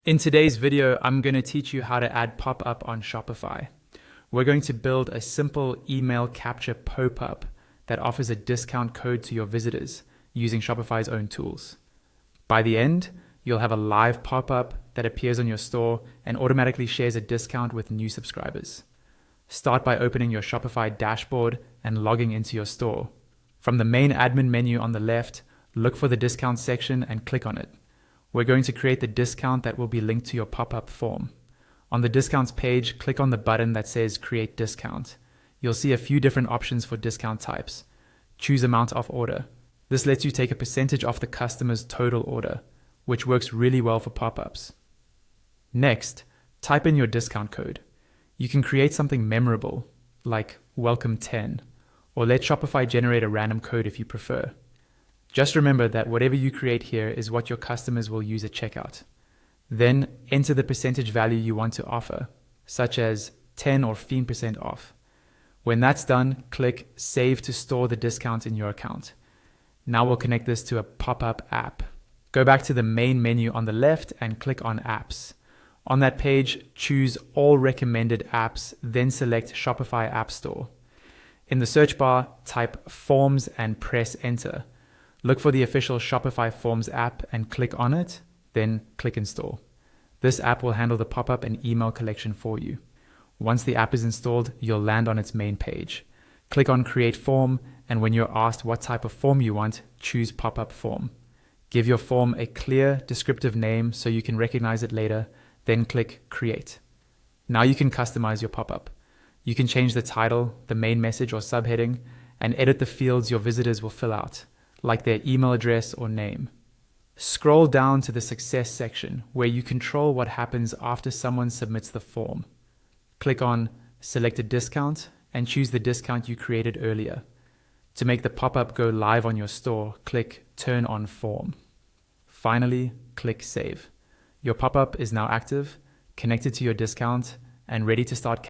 In today's video, I'm going to teach you how to add Popup on Shopify. We're going to build a simple email capture pop-up that offers a discount code to your visitors using Shopify's own tools. By the end, you'll have a live pop-up that appears on your store and automatically shares a discount with new subscribers. Start by opening your Shopify dashboard and logging into your store. From the main admin menu on the left, look for the discount section and click on it. We're going to create the discount that will be linked to your pop-up form. On the discounts page, click on the button that says Create Discount. You'll see a few different options for discount types. Choose Amount off order. This lets you take a percentage off the customer's total order, which works really well for pop-ups. Next, type in your discount code. You can create something memorable, like Welcome 10, or let Shopify generate a random code if you prefer. Just remember that whatever you create here is what your customers will use at checkout. Then enter the percentage value you want to offer, such as 10 or 15% off. When that's done, click Save to store the discount in your account. Now we'll connect this to a pop-up app. Go back to the main menu on the left and click on Apps. On that page, choose All Recommended Apps, then select Shopify App Store. In the search bar, type Forms and press Enter. Look for the official Shopify Forms app and click on it, then click Install. This app will handle the pop-up and email collection for you. Once the app is installed, you'll land on its main page. Click on Create Form, and when you're asked what type of form you want, choose Pop-up Form. Give your form a clear, descriptive name so you can recognize it later, then click Create. Now you can customize your pop-up. You can change the title, the main message or subheading, and edit the fields your visitors will fill out, like their email address or name. Scroll down to the Success section where you control what happens after someone submits the form. Click on Select a Discount and choose the discount you created earlier. To make the pop-up go live on your store, click Turn on Form. Finally, click Save. Your pop-up is now active, connected to your discount, and ready to start